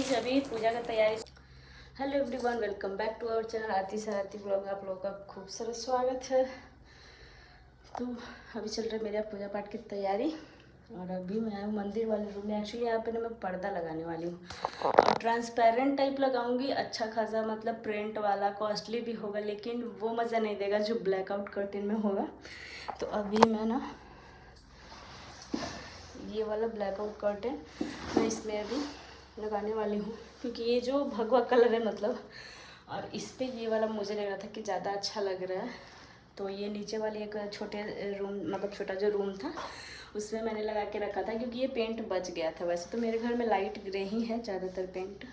Guys अभी पूजा का तैयारी। Hello everyone, welcome back to our channel Aarti Shararati blog. आप लोगों का खूब सारा स्वागत है। तो अभी चल रहा है मेरा पूजा पाठ की तैयारी और अभी मैं आया मंदिर वाले रूम में। एक्चुअली यहाँ पे ना मैं पर्दा लगाने वाली हूँ और ट्रांसपेरेंट टाइप लगाऊंगी, अच्छा खासा, मतलब प्रिंट वाला, कॉस्टली भी होगा लेकिन वो मज़ा नहीं देगा जो ब्लैकआउट कर्टेन में होगा। तो अभी मैं ना ये वाला ब्लैकआउट कर्टेन मैं इसमें अभी लगाने वाली हूँ क्योंकि ये जो भगवा कलर है मतलब, और इस पे ये वाला मुझे लग रहा था कि ज़्यादा अच्छा लग रहा है। तो ये नीचे वाली एक छोटे रूम, मतलब छोटा जो रूम था उसमें मैंने लगा के रखा था क्योंकि ये पेंट बच गया था। वैसे तो मेरे घर में लाइट ग्रे ही है ज़्यादातर पेंट,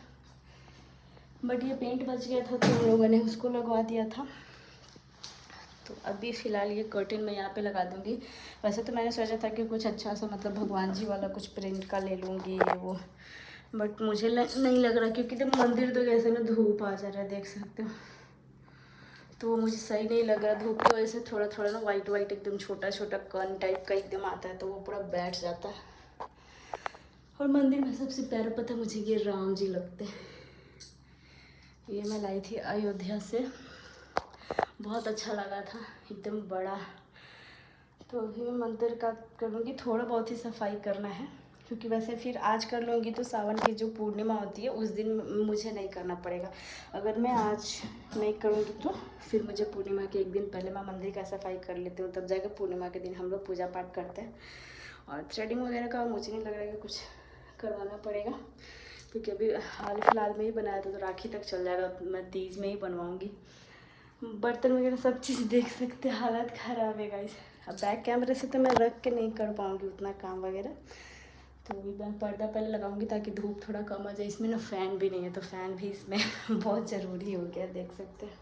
बट ये पेंट बच गया था तो हम लोगों ने उसको लगवा दिया था। तो अभी फ़िलहाल ये कर्टेन मैं यहाँ पे लगा दूँगी। वैसे तो मैंने सोचा था कि कुछ अच्छा सा, मतलब भगवान जी वाला कुछ प्रिंट का ले लूँगी ये वो, बट मुझे नहीं लग रहा क्योंकि जब मंदिर तो कैसे ना धूप आ जा रहा है, देख सकते हो, तो वो मुझे सही नहीं लग रहा। धूप की वजह से थोड़ा थोड़ा ना वाइट वाइट एकदम छोटा छोटा कण टाइप का एकदम आता है तो वो पूरा बैठ जाता है। और मंदिर में सबसे प्यारा पता मुझे ये राम जी लगते हैं। ये मैं लाई थी अयोध्या से, बहुत अच्छा लगा था, एकदम बड़ा। तो अभी मैं मंदिर का करूँगी, थोड़ा बहुत ही सफाई करना है क्योंकि वैसे फिर आज कर लूँगी तो सावन की जो पूर्णिमा होती है उस दिन मुझे नहीं करना पड़ेगा। अगर मैं आज नहीं करूँगी तो फिर मुझे पूर्णिमा के एक दिन पहले मैं मंदिर का सफाई कर लेती हूँ, तब जाकर पूर्णिमा के दिन हम लोग पूजा पाठ करते हैं। और थ्रेडिंग वगैरह का मुझे नहीं लग रहा है कि कुछ करवाना पड़ेगा क्योंकि अभी हाल फिलहाल में ही बनाया था तो राखी तक चल जाएगा, मैं तीज में ही बनवाऊँगी। बर्तन वगैरह सब चीज़ देख सकते हैं, हालत ख़राब है गाइस। अब बैक कैमरे से तो मैं रख के नहीं कर पाऊँगी उतना काम वगैरह, तो अभी मैं पर्दा पहले लगाऊंगी ताकि धूप थोड़ा कम आ जाए। इसमें ना फ़ैन भी नहीं है तो फ़ैन भी इसमें बहुत ज़रूरी हो गया, देख सकते हैं।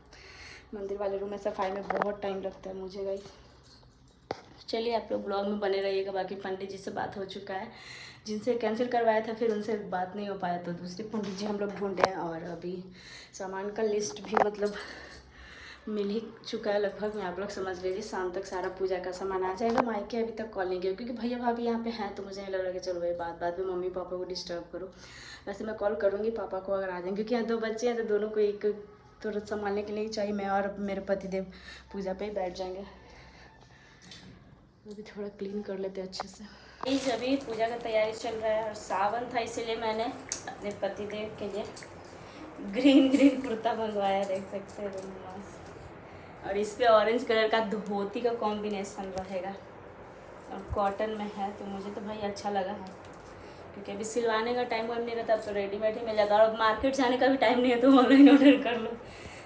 मंदिर वाले रूम में सफाई में बहुत टाइम लगता है मुझे गाइस। चलिए आप लोग ब्लॉग में बने रहिएगा। बाकी पंडित जी से बात हो चुका है, जिनसे कैंसिल करवाया था फिर उनसे बात नहीं हो पाया तो दूसरे पंडित जी हम लोग ढूंढे हैं। और अभी सामान का लिस्ट भी मतलब मिल ही चुका है लगभग। मैं आप लोग समझ लीजिए शाम तक सारा पूजा का सामान आ जाएगा। मायके अभी तक कॉल नहीं किया क्योंकि भैया भाभी यहाँ पे हैं तो मुझे नहीं लग रहा कि चलो भाई बात में मम्मी पापा को डिस्टर्ब करो। वैसे मैं कॉल करूँगी पापा को अगर आ जाएंगे क्योंकि यहाँ 2 बच्चे हैं तो दोनों को एक थोड़ा संभालने के लिए चाहिए। मैं और मेरे पतिदेव पूजा पे ही बैठ जाएंगे। अभी थोड़ा क्लीन कर लेते हैं अच्छे से। अभी पूजा का तैयारी चल रहा है और सावन था इसीलिए मैंने अपने पतिदेव के लिए ग्रीन कुर्ता मंगवाया, देख सकते हैं। और इस पे ऑरेंज कलर का धोती का कॉम्बिनेशन रहेगा और कॉटन में है तो मुझे तो भाई अच्छा लगा है क्योंकि अभी सिलवाने का टाइम वाइम नहीं रहता, अब तो रेडीमेड ही मिल जाता है। और अब मार्केट जाने का भी टाइम नहीं है तो ऑनलाइन ऑर्डर कर लो।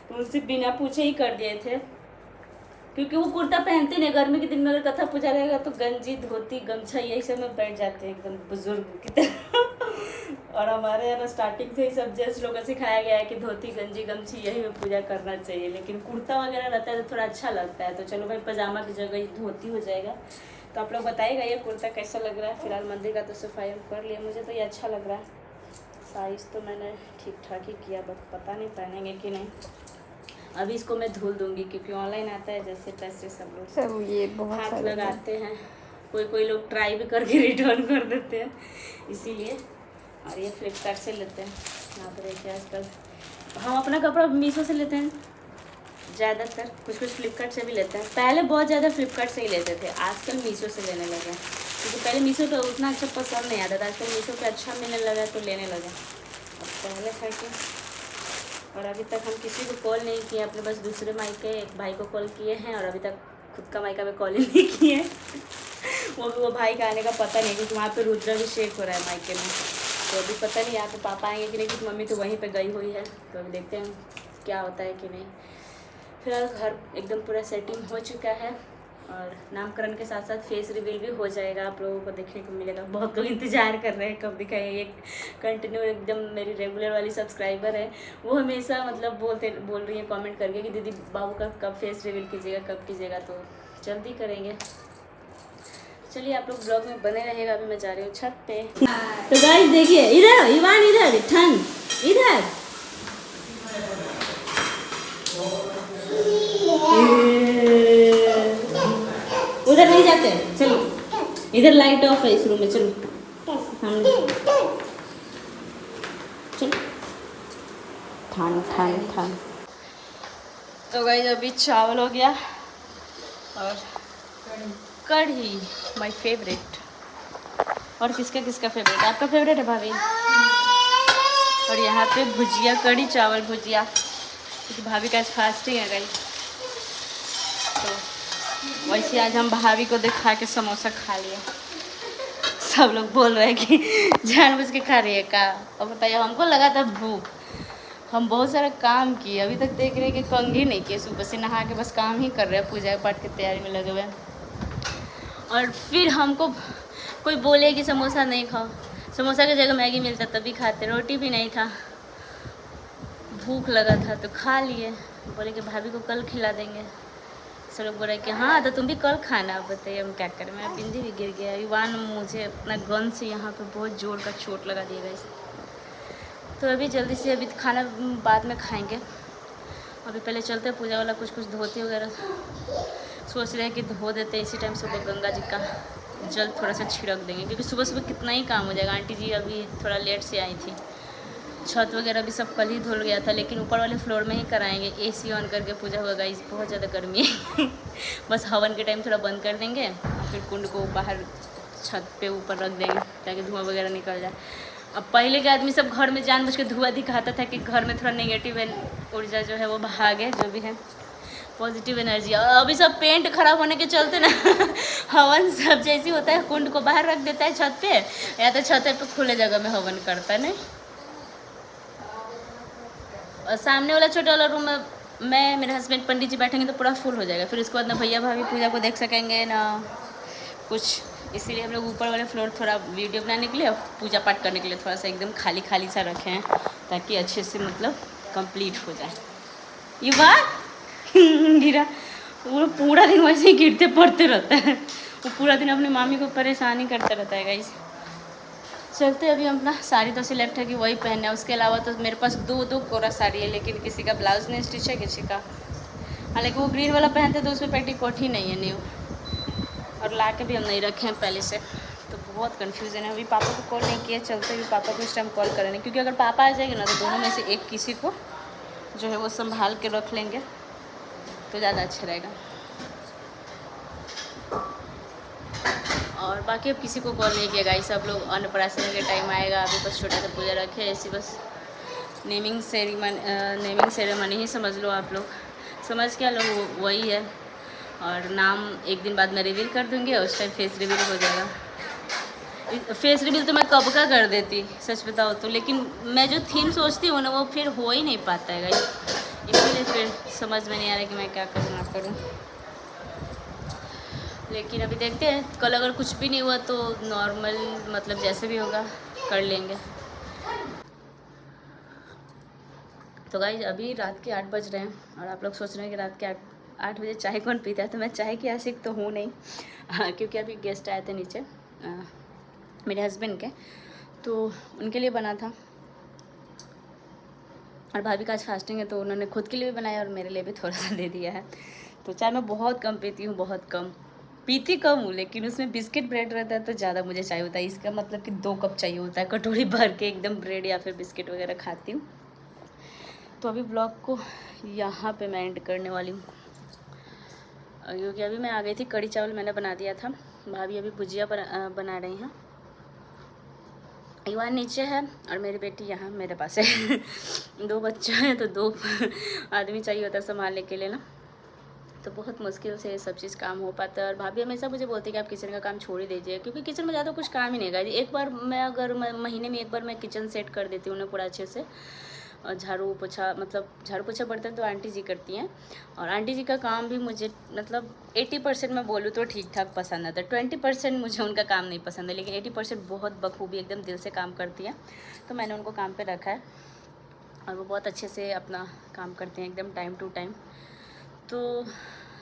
तो मुझसे बिना पूछे ही कर दिए थे क्योंकि वो कुर्ता पहनते नहीं। गर्मी के दिन में अगर कथा पूजा रहेगा तो गंजी धोती गमछा यही सब में बैठ जाते हैं एकदम बुजुर्ग की तरह। और हमारे यहाँ स्टार्टिंग से ही सब जेंट्स लोगों को सिखाया गया है कि धोती गंजी गमछी यही में पूजा करना चाहिए, लेकिन कुर्ता वगैरह रहता है तो थोड़ा अच्छा लगता है। तो चलो भाई पजामा की जगह धोती हो जाएगा। तो आप लोग बताइएगा ये कुर्ता कैसा लग रहा है। फिलहाल मंदिर का तो सफाई कर लिया, मुझे तो ये अच्छा लग रहा है। साइज़ तो मैंने ठीक ठाक ही किया, बट पता नहीं पहनेंगे कि नहीं। अभी इसको मैं धुल दूंगी क्योंकि ऑनलाइन आता है जैसे तैसे सब लोग ये बहुत हाथ लगाते हैं, कोई लोग ट्राई भी करके रिटर्न कर देते हैं इसीलिए। और ये फ्लिपकार्ट से लेते हैं। यहाँ पर देखिए आजकल हम अपना कपड़ा मीशो से लेते हैं ज़्यादातर, कुछ फ्लिपकार्ट से भी लेते हैं। पहले बहुत ज़्यादा फ्लिपकार्ट से ही लेते थे, आजकल मीशो से लेने लगे क्योंकि पहले मीशो तो उतना अच्छा पसंद नहीं आता था, आजकल मीशो पे अच्छा मिलने लगा तो लेने लगे। अब पहले था कि, और अभी तक हम किसी को कॉल नहीं किए, अपने बस दूसरे मायके एक भाई को कॉल किए हैं और अभी तक खुद का मायका में कॉल ही नहीं किए। वो भाई का आने का पता नहीं क्योंकि वहाँ पे रुद्राभिषेक हो रहा है मायके में, तो अभी पता नहीं यहाँ पे पापा आएंगे कि नहीं क्योंकि मम्मी तो वहीं पे गई हुई है। तो अभी देखते हैं क्या होता है कि नहीं। फिलहाल घर एकदम पूरा सेटिंग हो चुका है और नामकरण के साथ साथ फेस रिवील भी हो जाएगा, आप लोगों को देखने को मिलेगा। बहुत लोग इंतज़ार कर रहे हैं कब दिखाए। एक कंटिन्यू एकदम मेरी रेगुलर वाली सब्सक्राइबर है, वो हमेशा मतलब बोल रही है कमेंट करके कि दीदी बाबू का कब फेस रिवील कीजिएगा, कब कीजिएगा, तो जल्दी करेंगे। चलिए आप लोग ब्लॉग में बने रहेगा। अभी मैं जा रही हूँ छत पे। तो गाइस देखिए इधर इवान, इधर ठंड, इधर उधर नहीं जाते, चलो इधर लाइट ऑफ है इस रूम में, चलो हम चल ठान ठान ठान। तो गाइस अभी चावल हो गया और कढ़ी माय फेवरेट। और किसका किसका फेवरेट? आपका फेवरेट है भाभी? और यहाँ पे भुजिया, कढ़ी चावल भुजिया, क्योंकि भाभी का आज फास्टिंग है गाइस। तो वैसे आज हम भाभी को दिखा के समोसा खा लिए। सब लोग बोल रहे हैं कि जानबूझ के खा रही है का। और बताइए, हमको लगा था भूख। हम बहुत सारा काम किए, अभी तक देख रहे हैं कि कंघी नहीं किए। सुबह से नहा के बस काम ही कर रहे हैं, पूजा पाठ की तैयारी में लगे हुए हैं। और फिर हमको कोई बोले कि समोसा नहीं खाओ, समोसा की जगह मैगी मिलता तभी खाते। रोटी भी नहीं था, भूख लगा था तो खा लिए। बोले कि भाभी को कल खिला देंगे। सब लोग बोल रहे कि हाँ तो तुम भी कल खाना। अब बताइए हम क्या करें। मेरा बिंदी भी गिर गया। युवान मुझे अपना गन से यहाँ पे बहुत जोर का चोट लगा दिया गया। तो अभी जल्दी से, अभी खाना बाद में खाएंगे। अभी पहले चलते पूजा वाला कुछ धोती वगैरह सोच रहे हैं कि धो देते इसी टाइम। सुबह गंगा जी का जल थोड़ा सा छिड़क देंगे, क्योंकि सुबह सुबह कितना ही काम हो जाएगा। आंटी जी अभी थोड़ा लेट से आई थी। छत वगैरह भी सब कल ही धुल गया था, लेकिन ऊपर वाले फ्लोर में ही कराएंगे। एसी ऑन करके पूजा होगा। इस बहुत ज़्यादा गर्मी है। बस हवन के टाइम थोड़ा बंद कर देंगे और फिर कुंड को बाहर छत पे ऊपर रख देंगे ताकि धुआं वगैरह निकल जाए। अब पहले के आदमी सब घर में जानबूझ के धुआं दिखाता था कि घर में थोड़ा नेगेटिव ऊर्जा जो है वो भागे, जो भी है पॉजिटिव एनर्जी। और अभी सब पेंट खराब होने के चलते ना हवन सब जैसी होता है, कुंड को बाहर रख देता है छत पे, या तो छत पे खुले जगह में हवन करता है। नहीं, और सामने वाला छोटा वाला रूम में मैं, मेरे हस्बैंड, पंडित जी बैठेंगे तो पूरा फुल हो जाएगा। फिर उसके बाद ना भैया भाभी पूजा को देख सकेंगे ना कुछ। इसीलिए हम लोग ऊपर वाले फ्लोर थोड़ा वीडियो बनाने के लिए और पूजा पाठ करने के लिए थोड़ा सा एकदम खाली खाली सा रखे हैं, ताकि अच्छे से मतलब कंप्लीट हो जाए। ये बात गिरा, वो पूरा दिन वैसे ही गिरते पड़ते रहता है। वो पूरा दिन अपनी मामी को परेशानी करता रहता है गाइस। चलते अभी हम अपना साड़ी तो सिलेक्ट है कि वही पहनना है। उसके अलावा तो मेरे पास दो कोरा साड़ी है, लेकिन किसी का ब्लाउज नहीं स्टिच है, किसी का। हालांकि वो ग्रीन वाला पहनते तो उसमें पेटीकोट ही नहीं है न्यू, और ला के भी हम नहीं रखे हैं पहले से। तो बहुत कन्फ्यूजन है। अभी पापा को कॉल नहीं किया, चलते भी पापा को इस टाइम कॉल करेंगे, क्योंकि अगर पापा आ जाएंगे ना तो दोनों में से एक किसी को जो है वो संभाल के रख लेंगे तो ज़्यादा अच्छा रहेगा। और बाकी अब किसी को कॉल नहीं किया गाइस। सब लोग अन्नप्राशन के टाइम आएगा, अभी बस छोटा सा पूजा रखे ऐसी, बस नेमिंग सेरेमनी ही समझ लो आप लोग। समझ क्या लो, वही है। और नाम एक दिन बाद मैं रिवील कर दूँगी और उस टाइम फेस रिवील हो जाएगा। फेस रिवील तो मैं कब का कर देती सच बताओ तो, लेकिन मैं जो थीम सोचती हूँ ना वो फिर हो ही नहीं पाता है गाइस। इसीलिए फिर समझ में नहीं आ रहा कि मैं क्या करूँ ना करूँ। लेकिन अभी देखते हैं, कल अगर कुछ भी नहीं हुआ तो नॉर्मल मतलब जैसे भी होगा कर लेंगे। तो गाइस अभी रात के 8 बज रहे हैं और आप लोग सोच रहे हैं कि रात के 8 बजे चाय कौन पीता है। तो मैं चाय की आशिक तो हूँ नहीं। हाँ, क्योंकि अभी गेस्ट आए थे नीचे मेरे हस्बैंड के, तो उनके लिए बना था। और भाभी का आज फास्टिंग है तो उन्होंने खुद के लिए भी बनाया और मेरे लिए भी थोड़ा सा दे दिया है। तो चाय मैं बहुत कम पीती हूँ, बहुत कम पीती कम हूँ, लेकिन उसमें बिस्किट ब्रेड रहता है तो ज़्यादा मुझे चाहिए होता है। इसका मतलब कि 2 कप चाहिए होता है, कटोरी भर के एकदम ब्रेड या फिर बिस्किट वगैरह खाती हूँ। तो अभी ब्लॉग को यहाँ पे मैं एंड करने वाली हूँ, क्योंकि अभी मैं आ गई थी। कढ़ी चावल मैंने बना दिया था, भाभी अभी भुजिया बना रही हैं। युवा नीचे है और मेरी बेटी यहाँ मेरे पास है। 2 बच्चे हैं तो 2 आदमी चाहिए होता है संभालने के लिए ना, तो बहुत मुश्किल से सब चीज़ काम हो पाता है। और भाभी हमेशा मुझे बोलती है कि आप किचन का काम छोड़ ही दीजिए, क्योंकि किचन में ज़्यादा कुछ काम ही नहीं है। एक बार मैं अगर महीने में एक बार मैं किचन सेट कर देती हूँ ना पूरा अच्छे से, और झाड़ू पोछा, मतलब झाड़ू पोछा बर्तन तो आंटी जी करती हैं, और आंटी जी का काम भी मुझे मतलब 80% मैं बोलूँ तो ठीक ठाक पसंद आता है। 20% मुझे उनका काम नहीं पसंद है, लेकिन 80% बहुत बखूबी एकदम दिल से काम करती है। तो मैंने उनको काम पे रखा है और वो बहुत अच्छे से अपना काम करते हैं एकदम टाइम टू टाइम। तो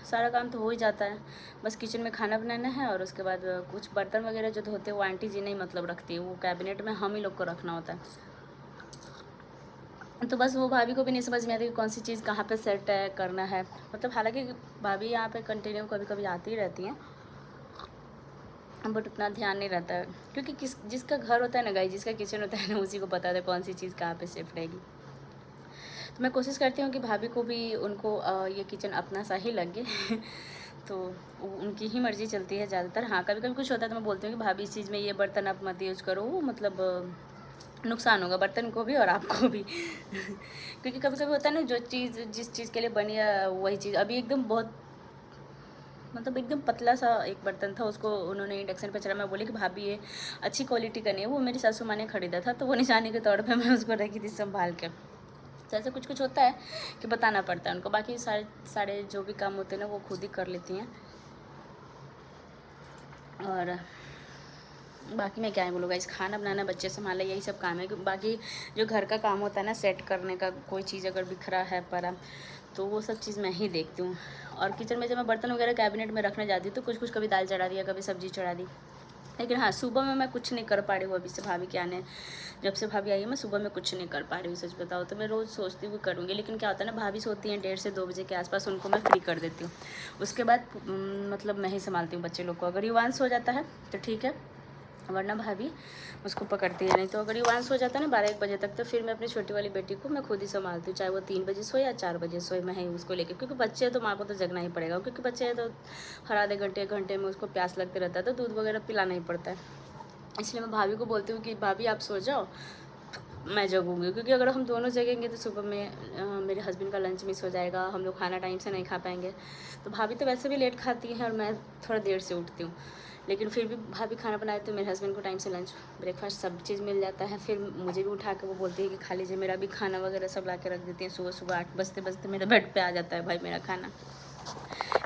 सारा काम तो हो ही जाता है, बस किचन में खाना बनाना है और उसके बाद कुछ बर्तन वगैरह जो धोते हैं वो आंटी जी नहीं मतलब रखती है, वो कैबिनेट में हम ही लोग को रखना होता है। तो बस वो भाभी को भी नहीं समझ में आती कि कौन सी चीज़ कहाँ पे सेट है करना है। मतलब हालांकि भाभी यहाँ पे कंटिन्यू कभी कभी आती ही रहती हैं, बट उतना ध्यान नहीं रहता है, क्योंकि जिसका घर होता है ना गाइस, जिसका किचन होता है ना, उसी को पता है कौन सी चीज़ कहाँ पे सेफ रहेगी। तो मैं कोशिश करती हूँ कि भाभी को भी उनको ये किचन अपना सा ही लगे तो उनकी ही मर्ज़ी चलती है ज़्यादातर। हाँ, कभी कभी कुछ होता है तो मैं बोलती हूँ कि भाभी इस चीज़ में ये बर्तन आप मत यूज़ करो, वो मतलब नुकसान होगा बर्तन को भी और आपको भी क्योंकि कभी कभी होता है ना, जो चीज़ जिस चीज़ के लिए बनी है वही चीज़। अभी एकदम बहुत मतलब एकदम पतला सा एक बर्तन था, उसको उन्होंने इंडक्शन पे चढ़ा। मैं बोली कि भाभी ये अच्छी क्वालिटी का नहीं है, वो मेरी सासू माँ ने खरीदा था, तो वो निशानी के तौर पे मैं उसको रखी थी संभाल के। तो ऐसा कुछ कुछ होता है कि बताना पड़ता है उनको। बाकी सारे सारे जो भी काम होते हैं ना वो खुद ही कर लेती हैं। और बाकी मैं क्या ही बोलूँगा, इस खाना बनाना, बच्चे संभालना, यही सब काम है। बाकी जो घर का काम होता है ना, सेट करने का, कोई चीज़ अगर बिखरा है पड़ा तो वो सब चीज़ मैं ही देखती हूँ। और किचन में जब मैं बर्तन वगैरह कैबिनेट में रखने जाती हूँ तो कुछ कुछ कभी दाल चढ़ा दिया, कभी सब्ज़ी चढ़ा दी। लेकिन हाँ, सुबह में मैं कुछ नहीं कर पा रही हूँ अभी से। भाभी क्या ने जब से भाभी आई है, मैं सुबह में कुछ नहीं कर पा रही हूँ सच बताओ तो। मैं रोज़ सोचती हूँ करूँगी, लेकिन क्या होता है ना, भाभी सोती हैं 1:30 से 2 बजे के आसपास, उनको मैं फ्री कर देती हूँ। उसके बाद मतलब मैं ही संभालती हूँ बच्चे लोग को। अगर युवांश हो जाता है तो ठीक है, वरना भाभी उसको पकड़ती है। नहीं तो अगर युवांश हो जाता है ना 12-1 बजे तक, तो फिर मैं अपनी छोटी वाली बेटी को मैं खुद ही संभालती हूँ, चाहे वो 3 बजे सोए या 4 बजे सोए, मैं ही उसको लेकर। क्योंकि बच्चे हैं तो माँ को तो जगना ही पड़ेगा, क्योंकि बच्चे हैं तो हर आधे घंटे 1 घंटे में उसको प्यास लगते रहता है, तो दूध वगैरह पिलाना ही पड़ता है। इसलिए मैं भाभी को बोलती हूँ कि भाभी आप सो जाओ, मैं जगूँगी। क्योंकि अगर हम दोनों जगेंगे तो सुबह में मेरे हस्बैंड का लंच मिस हो जाएगा, हम लोग खाना टाइम से नहीं खा पाएंगे। तो भाभी तो वैसे भी लेट खाती है और मैं थोड़ा देर से उठती हूँ, लेकिन फिर भी भाभी खाना बनाए तो मेरे हस्बैंड को टाइम से लंच ब्रेकफास्ट सब चीज़ मिल जाता है। फिर मुझे भी उठा के वो बोलती है कि खा लीजिए, मेरा भी खाना वगैरह सब ला के रख देती हैं। सुबह सुबह 8 बजते बजते मेरे बेड पे आ जाता है भाई मेरा खाना।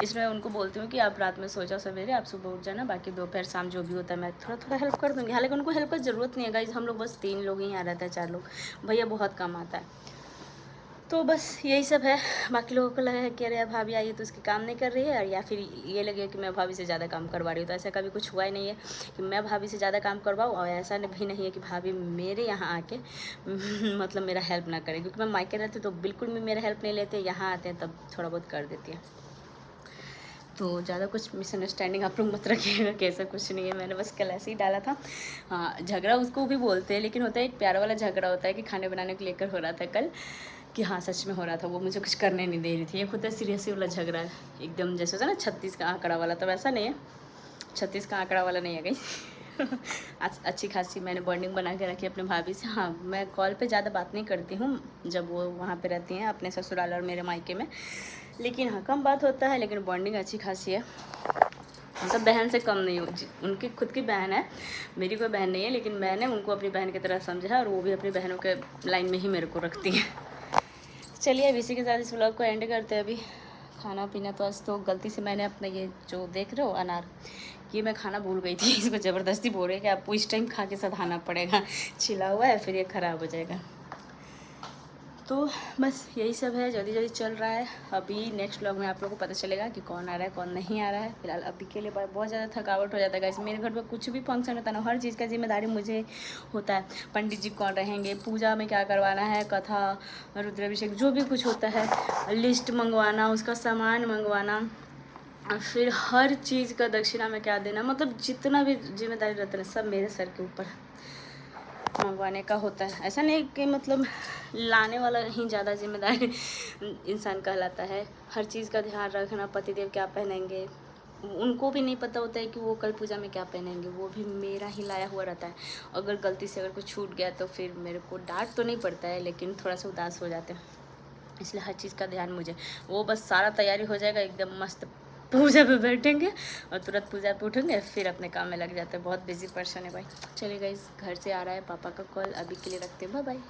इसमें उनको बोलती हूँ कि आप रात में सो जाओ सवेरे, आप सुबह उठ जाना, बाकी दोपहर शाम जो भी होता है मैं थोड़ा थोड़ा हेल्प कर दूँगी। हालांकि उनको हेल्प की ज़रूरत नहीं है गाइस, हम लोग बस 3 लोग ही यहाँ रहते हैं, 4 लोग, भैया बहुत कम आता है। तो बस यही सब है। बाकी लोगों को लगा है कि अरे यार भाभी आई है तो उसकी काम नहीं कर रही है, और या फिर ये लगे कि मैं भाभी से ज़्यादा काम करवा रही हूँ। तो ऐसा कभी कुछ हुआ ही नहीं है कि मैं भाभी से ज़्यादा काम करवाऊँ, और ऐसा भी नहीं है कि भाभी मेरे यहाँ आके मतलब मेरा हेल्प ना करे। क्योंकि मैं मायके रहती हूँ तो बिल्कुल भी मेरा हेल्प नहीं लेते, यहाँ आते हैं तब थोड़ा बहुत कर देती है। तो ज़्यादा कुछ मिसअंडरस्टैंडिंग आप लोग मत रखिएगा, कैसा कुछ नहीं है, मैंने बस कल ऐसे ही डाला था। हाँ, झगड़ा उसको भी बोलते हैं, लेकिन होता है एक प्यार वाला झगड़ा होता है कि खाने बनाने को लेकर हो रहा था कल, कि हाँ सच में हो रहा था, वो मुझे कुछ करने नहीं दे रही थी। ये खुद सीरियस वाला झगड़ा है एकदम, जैसे होता है ना 36 का आंकड़ा वाला, तो वैसा नहीं है, 36 का आंकड़ा वाला नहीं है गई। अच्छी खासी मैंने बॉन्डिंग बना के रखी अपने भाभी से। हाँ, मैं कॉल पे ज़्यादा बात नहीं करती हूँ जब वो वहाँ पे रहती हैं अपने ससुराल और मेरे मायके में, लेकिन हाँ कम बात होता है, लेकिन बॉन्डिंग अच्छी खासी है। मतलब बहन से कम नहीं हो, उनकी खुद की बहन है, मेरी कोई बहन नहीं है, लेकिन मैंने उनको अपनी बहन की तरह समझा है, और वो भी अपनी बहनों के लाइन में ही मेरे को रखती है। चलिए अब इसी के साथ इस व्लॉग को एंड करते हैं। अभी खाना पीना तो आज तो गलती से मैंने अपना ये जो देख रहे हो अनार, ये मैं खाना भूल गई थी। इसको ज़बरदस्ती बोल रही है कि आपको इस टाइम खा के सधाना पड़ेगा, छिला हुआ है फिर ये ख़राब हो जाएगा। तो बस यही सब है, जल्दी जल्दी चल रहा है। अभी नेक्स्ट व्लॉग में आप लोगों को पता चलेगा कि कौन आ रहा है कौन नहीं आ रहा है। फिलहाल अभी के लिए बहुत ज़्यादा थकावट हो जाता है गाइस। मेरे घर पे कुछ भी फंक्शन होता है ना, हर चीज़ का जिम्मेदारी मुझे होता है। पंडित जी कौन रहेंगे, पूजा में क्या करवाना है, कथा, रुद्राभिषेक, जो भी कुछ होता है, लिस्ट मंगवाना, उसका सामान मंगवाना, और फिर हर चीज़ का दक्षिणा में क्या देना, मतलब जितना भी जिम्मेदारी रहता है सब मेरे सर के ऊपर मंगवाने का होता है। ऐसा नहीं कि मतलब लाने वाला ही ज़्यादा जिम्मेदार इंसान कहलाता है। हर चीज़ का ध्यान रखना, पतिदेव क्या पहनेंगे, उनको भी नहीं पता होता है कि वो कल पूजा में क्या पहनेंगे, वो भी मेरा ही लाया हुआ रहता है। अगर गलती से अगर कुछ छूट गया तो फिर मेरे को डांट तो नहीं पड़ता है, लेकिन थोड़ा सा उदास हो जाते हैं। इसलिए हर चीज़ का ध्यान मुझे, वो बस सारा तैयारी हो जाएगा एकदम मस्त, पूजा पे बैठेंगे और तुरंत पूजा पे उठेंगे, फिर अपने काम में लग जाते हैं। बहुत बिजी पर्सन है भाई। चलिए गाइस, घर से आ रहा है पापा का कॉल, अभी के लिए रखते हैं, बाय बाय।